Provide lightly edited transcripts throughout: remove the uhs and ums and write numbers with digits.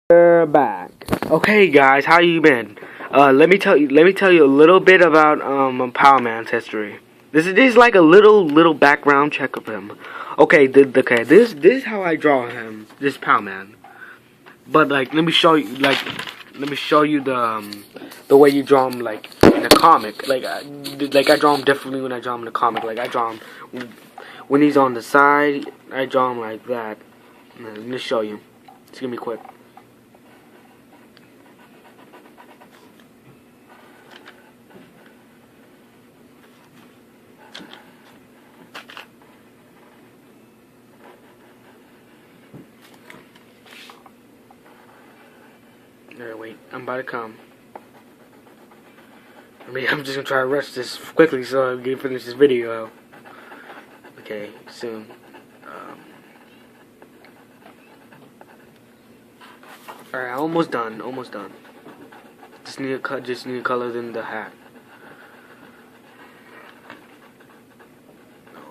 We're back. Okay, guys, how you been? Let me tell you a little bit about Pow Mans History. This is like a little background check of him. Okay, this is how I draw him. This Pow Man. But like, let me show you the way you draw him like in a comic. Like I draw him differently when I draw him in a comic. Like I draw him when he's on the side. I draw him like that. Let me show you. It's gonna be quick. Alright, wait, I'm about to come. I'm just gonna try to rush this quickly so I can finish this video. Okay, soon. Alright, almost done. Just need to color in the hat.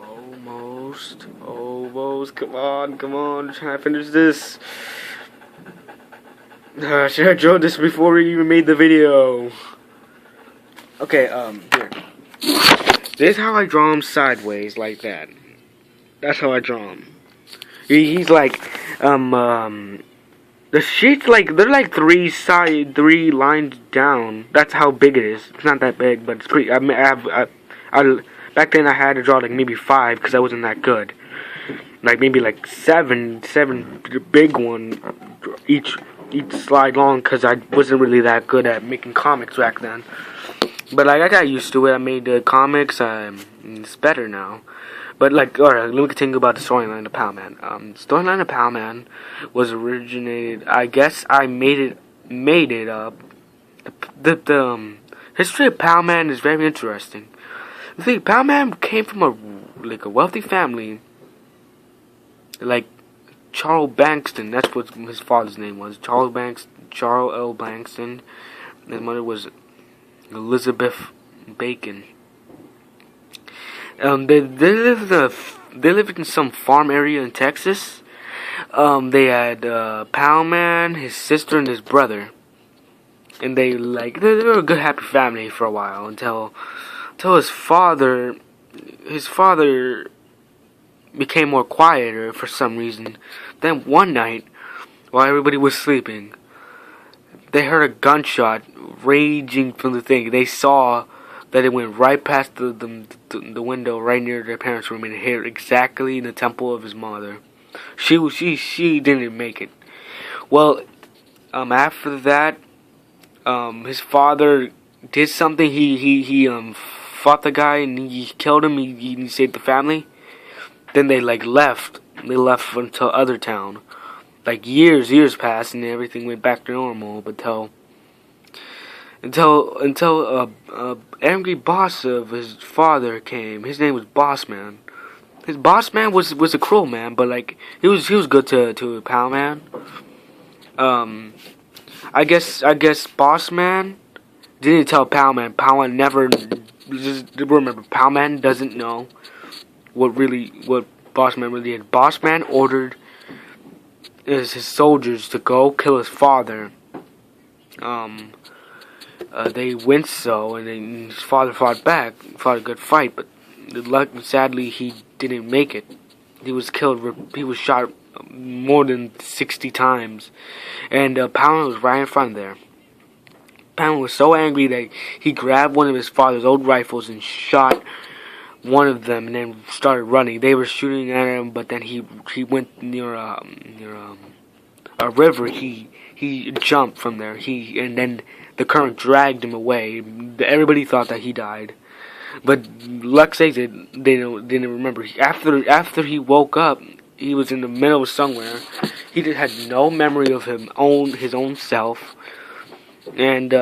Almost. Come on. I'm trying to finish this. Should have drawn this before we even made the video. Okay, here. This is how I draw him sideways, like that. That's how I draw him. He's like, the sheets, like, they're like three lines down. That's how big it is. It's not that big, but it's pretty. Back then I had to draw like maybe 5 because I wasn't that good. Like maybe like seven big one each slide long because I wasn't really that good at making comics back then. But like I got used to it. I made the comics. It's better now. But like, alright, let me continue about the storyline of Pow Man. Storyline of Pow Man was originated. I guess I made it up. The history of Pow Man is very interesting. The thing, Pow Man came from a wealthy family. Like Charles Bankston, that's what his father's name was. Charles L. Bankston. His mother was Elizabeth Bacon. They lived in some farm area in Texas. They had Pow Man, his sister, and his brother, and they were a good happy family for a while until his father became more quieter for some reason. Then one night, while everybody was sleeping, they heard a gunshot raging from the thing. They saw that it went right past the window right near their parents' room and hit exactly in the temple of his mother. She didn't make it. Well, after that, his father did something. He fought the guy and he killed him. He saved the family. Then they left. They left until other town. Like years passed and everything went back to normal. But until angry boss of his father came. His name was Boss Man. His Boss Man was a cruel man, but like he was good to Pow Man. I guess Boss Man didn't tell Pow Man. Pow Man never. Just remember, Pow Man doesn't know what Boss Man really did. Boss Man ordered his soldiers to go kill his father. They went and then his father fought a good fight, but sadly he didn't make it. He was killed. He was shot more than 60 times, and Pow Man was right in front there. Pow Man was so angry that he grabbed one of his father's old rifles and shot one of them, and then started running. They were shooting at him, but then he went near a river. He jumped from there. And then the current dragged him away. Everybody thought that he died, but luck says they didn't remember. After he woke up, he was in the middle of somewhere. He had no memory of his own self, and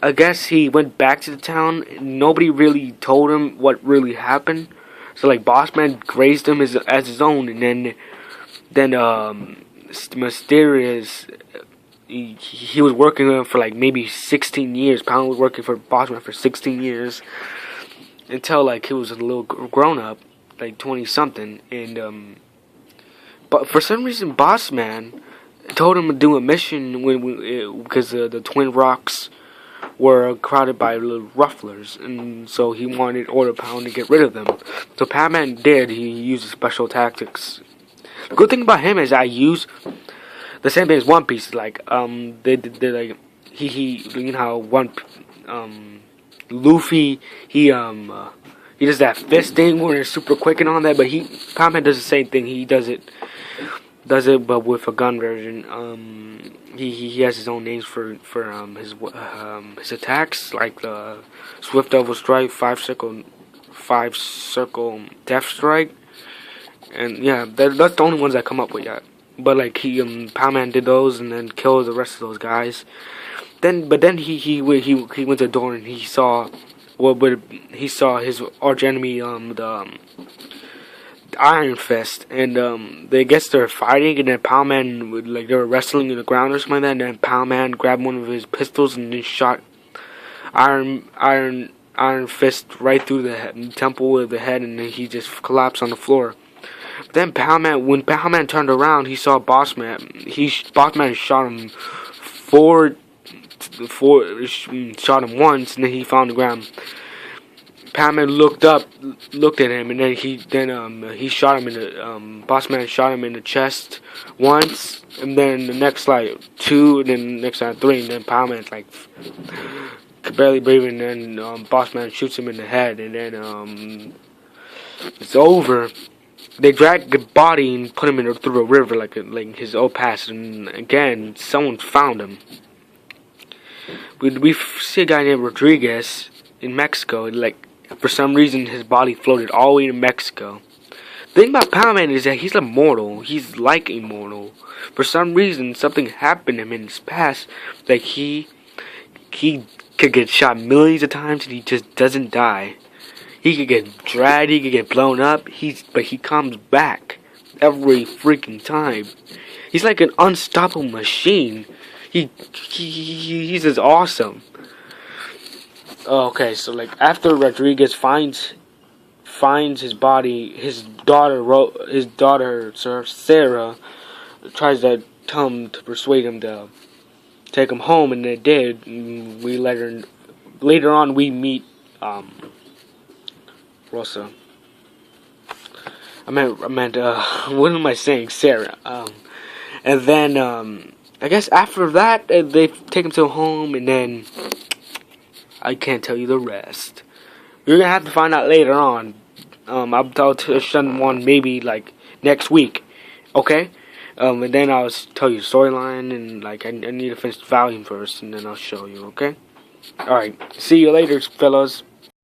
I guess he went back to the town. Nobody really told him what really happened. So like Boss Man raised him as his own, and then mysterious. He was working with him for like maybe 16 years. Pound was working for Boss Man for 16 years until like he was a little grown up, like 20 something, and but for some reason Boss Man told him to do a mission because the Twin Rocks were crowded by little rufflers, and so he wanted Order Pound to get rid of them. So Pow Man did. He used special tactics. The good thing about him is I use the same thing as One Piece. Like they like he you know how Luffy he does that fist thing where it's super quick and all that, but Pow Man does the same thing. He does it but with a gun version. He has his own names for his attacks, like the Swift Double Strike, five circle Death Strike, and yeah, that's the only ones I come up with yet. But like Pow Man did those and then killed the rest of those guys. Then he went to the door and he saw his arch enemy the Iron Fist, and they guess they're fighting, and then Pow Man they were wrestling in the ground or something like that, and then Pow Man grabbed one of his pistols and then shot Iron Fist right through the temple of the head, and then he just collapsed on the floor. Then when Pow Man turned around, he saw Boss Man. Boss Man shot him shot him once, and then he found the ground. Pow Man looked at him, and then he shot him in the Boss Man shot him in the chest once, and then the next two, and then the next three, and then Pow Man's barely breathing, and then Boss Man shoots him in the head, and then it's over. They dragged the body and put him through a river like his old past, and again someone found him. We see a guy named Rodriguez in Mexico. For some reason, his body floated all the way to Mexico. The thing about Pow Man is that he's immortal. He's like immortal. For some reason, something happened to him in his past. He could get shot millions of times and he just doesn't die. He could get dragged, he could get blown up, but he comes back every freaking time. He's like an unstoppable machine. He's just awesome. Okay, so after Rodriguez finds his body, his daughter Sarah tries to tell him to persuade him to take him home, and they did. And later on we meet Rosa. I meant what am I saying? Sarah. And then I guess after that they take him to a home, and then I can't tell you the rest. You're gonna have to find out later on. I'll tell one maybe next week, okay? And then I'll tell you the storyline, and I need to finish the volume first, and then I'll show you, okay? All right. See you later, fellas.